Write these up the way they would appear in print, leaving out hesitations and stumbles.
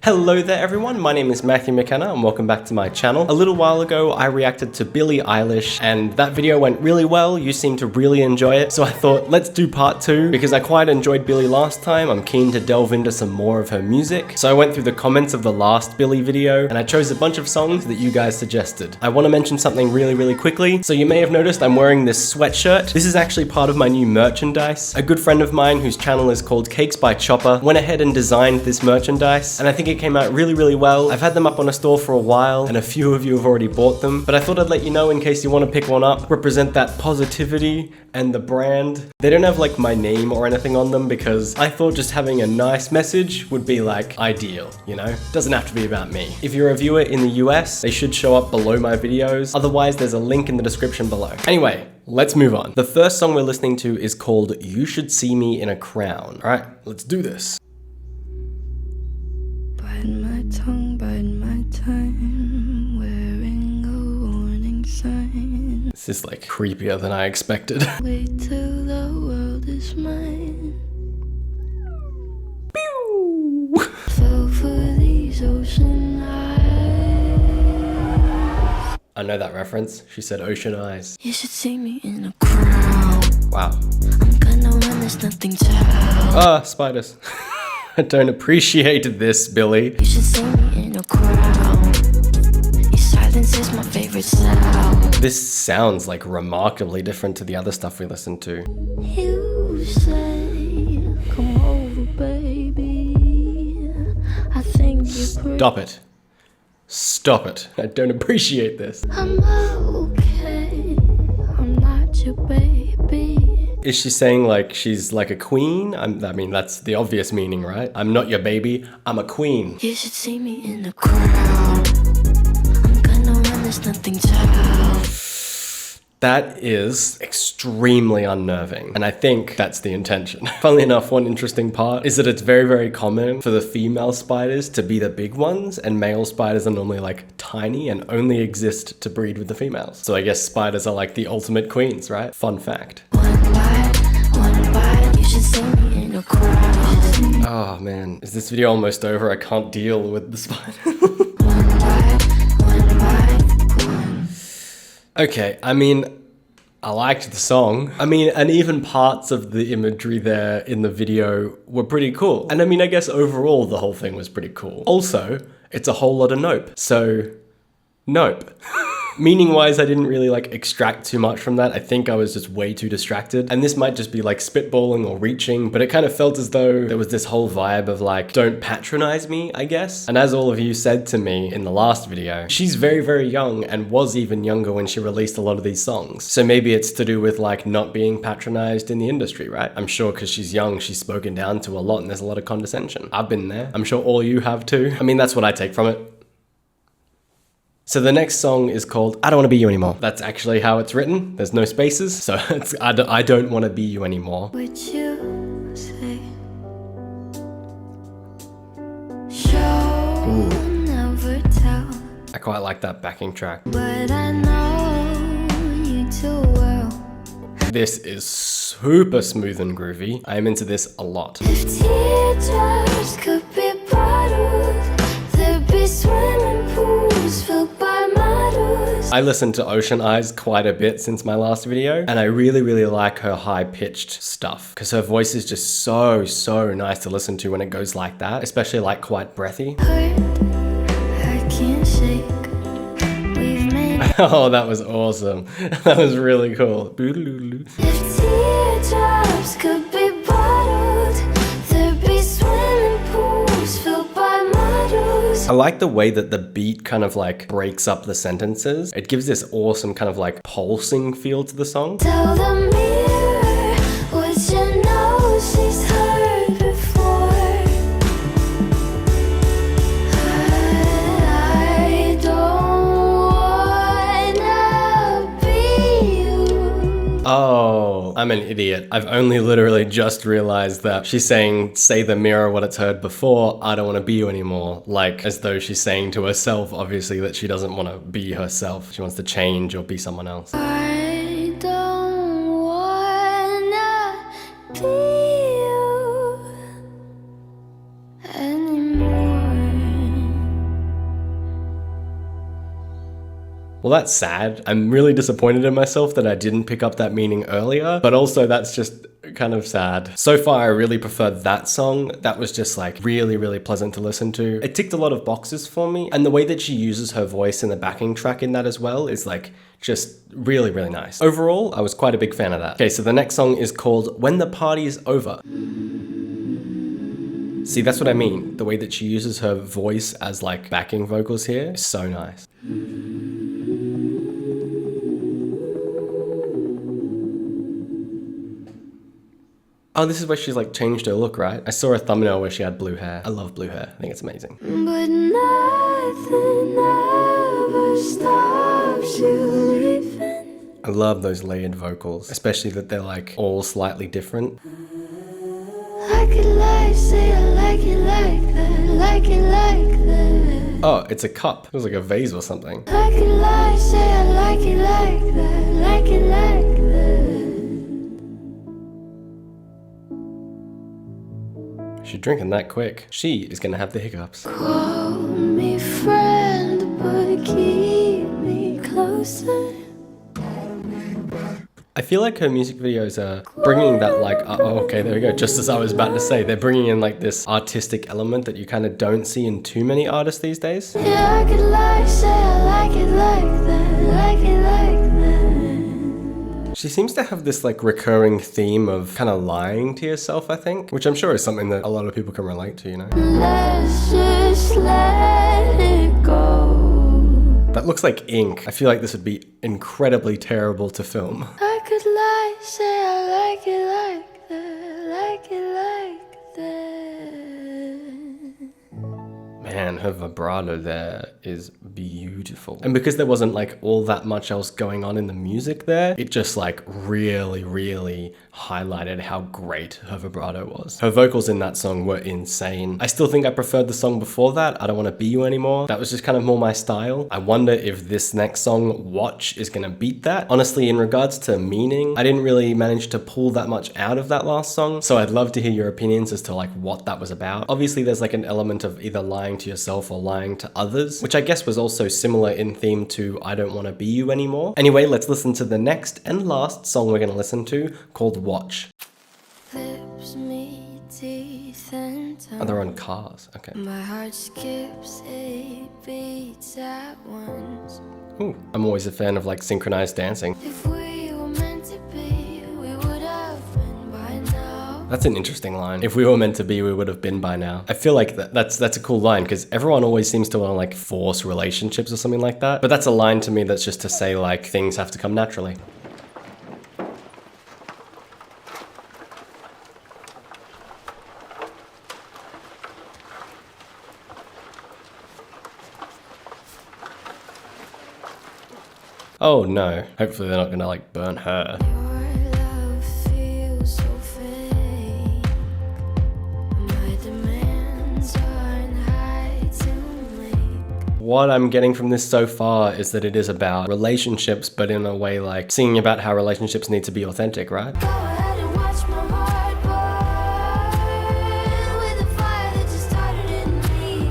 Hello there everyone, my name is Mathew McKenna and welcome back to my channel. A little while ago I reacted to Billie Eilish and that video went really well, you seemed to really enjoy it, so I thought let's do part 2 because I quite enjoyed Billie last time. I'm keen to delve into some more of her music. So I went through the comments of the last Billie video and I chose a bunch of songs that you guys suggested. I want to mention something really quickly. So you may have noticed I'm wearing this sweatshirt. This is actually part of my new merchandise. A good friend of mine whose channel is called Cakes by Chopper went ahead and designed this merchandise and I think it came out really well. I've had them up on a store for a while and a few of you have already bought them, but I thought I'd let you know in case you want to pick one up. Represent that positivity and the brand. They don't have like my name or anything on them because I thought just having a nice message would be like ideal, you know? Doesn't have to be about me. If you're a viewer in the US, they should show up below my videos. Otherwise, there's a link in the description below. Anyway, let's move on. The first song we're listening to is called You Should See Me in a Crown. All right, let's do this. Bide my time, wearing a warning sign. This is like creepier than I expected. Wait till the world is mine. Pew! Fell for these ocean eyes. I know that reference. She said ocean eyes. You should see me in a crown. Wow. I'm gonna run, there's nothing to hide. Ah, spiders. I don't appreciate this, Billie. You should see me in a crown. Your silence is my favorite sound. This sounds like remarkably different to the other stuff we listened to. You say, come over, baby. I think you're pretty. Stop it. Stop it. I don't appreciate this. I'm okay. I'm not your baby. Is she saying like she's like a queen? I mean, that's the obvious meaning, right? I'm not your baby, I'm a queen. You should see me in a crown. I'm gonna run, there's nothing to hide. That is extremely unnerving, and I think that's the intention. Funnily enough, one interesting part is that it's very common for the female spiders to be the big ones, and male spiders are normally like tiny and only exist to breed with the females. So I guess spiders are like the ultimate queens, right? Fun fact. One bite, you should see me in a crown. Oh man, is this video almost over? I can't deal with the spider. One bite. Okay, I mean, I liked the song. I mean, and even parts of the imagery there in the video were pretty cool. And I mean, I guess overall the whole thing was pretty cool. Also, it's a whole lot of nope. So, nope. Meaning wise, I didn't really like extract too much from that. I think I was just way too distracted. And this might just be like spitballing or reaching, but it kind of felt as though there was this whole vibe of like, don't patronize me, I guess. And as all of you said to me in the last video, she's very young and was even younger when she released a lot of these songs. So maybe it's to do with like not being patronized in the industry, right? I'm sure because she's young, she's spoken down to a lot and there's a lot of condescension. I've been there. I'm sure all you have too. I mean, that's what I take from it. So the next song is called I Don't Want to Be You Anymore. That's actually how it's written. There's no spaces. So it's I don't want to be you anymore. Would you say, show, never tell. I quite like that backing track. But I know you too well. This is super smooth and groovy. I am into this a lot. If teardrops could be bottles, there'd be swimming pools filled by models. I listened to Ocean Eyes quite a bit since my last video, and I really like her high-pitched stuff because her voice is just so nice to listen to when it goes like that, especially like quite breathy. I can't shake. We've made Oh, that was awesome. That was really cool. if teardrops could be bottled, there'd be swimming pools filled by models. I like the way that the beat kind of like breaks up the sentences. It gives this awesome kind of like pulsing feel to the song. Tell the mirror what you know she's heard before. I don't wanna be you. Oh, I'm an idiot. I've only literally just realized that she's saying, say the mirror what it's heard before, I don't want to be you anymore. Like, as though she's saying to herself, obviously, that she doesn't want to be herself. She wants to change or be someone else. I don't wanna be you anymore. Well, that's sad. I'm really disappointed in myself that I didn't pick up that meaning earlier, but also that's just kind of sad. So far, I really preferred that song. That was just like really, really pleasant to listen to. It ticked a lot of boxes for me, and the way that she uses her voice in the backing track in that as well is like just really, really nice. Overall, I was quite a big fan of that. Okay, so the next song is called When the Party's Over. See, that's what I mean. The way that she uses her voice as like backing vocals here is so nice. Oh, this is where she's like changed her look, right? I saw a thumbnail where she had blue hair. I love blue hair. I think it's amazing. But nothing ever stops you leaving. I love those layered vocals, especially that they're like all slightly different. I could lie, say I like it like that, like it like that. Oh, it's a cup. It was like a vase or something. I could lie, say I like it like that, like it like that. She's drinking that quick. She is gonna have the hiccups. Call me friend, but keep me closer. I feel like her music videos are bringing that like, oh, okay, there we go. Just as I was about to say, they're bringing in like this artistic element that you kind of don't see in too many artists these days. Yeah, I could lie, say I like it like that, like it like that. She seems to have this like recurring theme of kind of lying to yourself, I think, which I'm sure is something that a lot of people can relate to, you know? Let's just let it go. That looks like ink. I feel like this would be incredibly terrible to film. I could lie, say I like it like that, like it like that. Man, her vibrato there is beautiful. And because there wasn't like all that much else going on in the music there, it just like really, really highlighted how great her vibrato was. Her vocals in that song were insane. I still think I preferred the song before that, I Don't Want to Be You Anymore. That was just kind of more my style. I wonder if this next song, Watch, is gonna beat that. Honestly, in regards to meaning, I didn't really manage to pull that much out of that last song, so I'd love to hear your opinions as to like what that was about. Obviously, there's like an element of either lying to yourself or lying to others, which I guess was also similar in theme to I Don't Want to Be You Anymore. Anyway, let's listen to the next and last song we're gonna listen to, called Watch. Lips meet teeth and tongue. Oh, they're on cars, okay. My heart skips 8 beats at once. Ooh, I'm always a fan of like synchronized dancing. If we were meant to be, we would have been by now. That's an interesting line. If we were meant to be, we would have been by now. I feel like that's a cool line because everyone always seems to want to like force relationships or something like that. But that's a line to me that's just to say like things have to come naturally. Oh no, hopefully they're not gonna like burn her. Your love feels so fake. My demands aren't high to make. What I'm getting from this so far is that it is about relationships, but in a way like singing about how relationships need to be authentic, right? Go ahead and watch my heart burn with the fire that you started in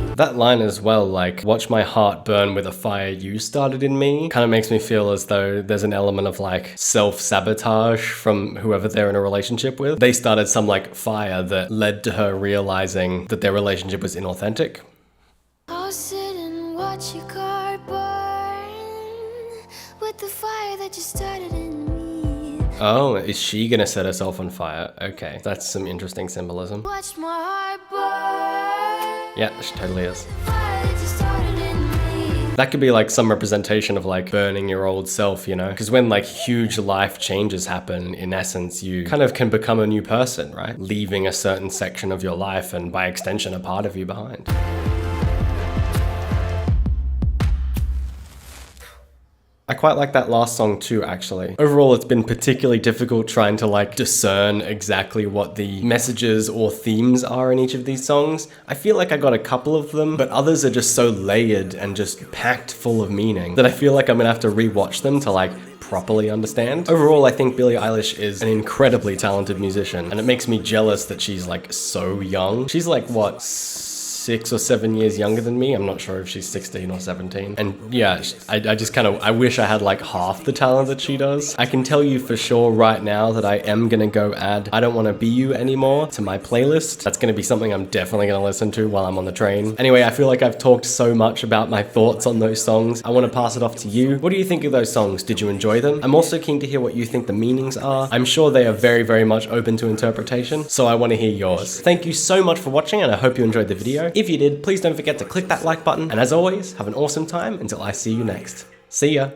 me. That line as well, like, watch my heart burn with a fire you started in me, kind of makes me feel as though there's an element of like self-sabotage from whoever they're in a relationship with. They started some like fire that led to her realizing that their relationship was inauthentic. I'll sit and watch your car burn with the fire that you started in me. Oh, is she gonna set herself on fire? Okay, that's some interesting symbolism. Watch my heart burn. Yeah, she totally is. Fire that you started in me. That could be like some representation of like burning your old self, you know? Because when like huge life changes happen, in essence, you kind of can become a new person, right? Leaving a certain section of your life and by extension, a part of you behind. I quite like that last song too, actually. Overall, it's been particularly difficult trying to like discern exactly what the messages or themes are in each of these songs. I feel like I got a couple of them, but others are just so layered and just packed full of meaning that I feel like I'm gonna have to rewatch them to like properly understand. Overall, I think Billie Eilish is an incredibly talented musician, and it makes me jealous that she's like so young. She's like, what, 6 or 7 years younger than me. I'm not sure if she's 16 or 17. And yeah, I just kind of, I wish I had like half the talent that she does. I can tell you for sure right now that I am gonna go add I Don't Wanna Be You Anymore to my playlist. That's gonna be something I'm definitely gonna listen to while I'm on the train. Anyway, I feel like I've talked so much about my thoughts on those songs. I wanna pass it off to you. What do you think of those songs? Did you enjoy them? I'm also keen to hear what you think the meanings are. I'm sure they are very, very much open to interpretation, so I wanna hear yours. Thank you so much for watching, and I hope you enjoyed the video. If you did, please don't forget to click that like button, and as always, have an awesome time until I see you next. See ya!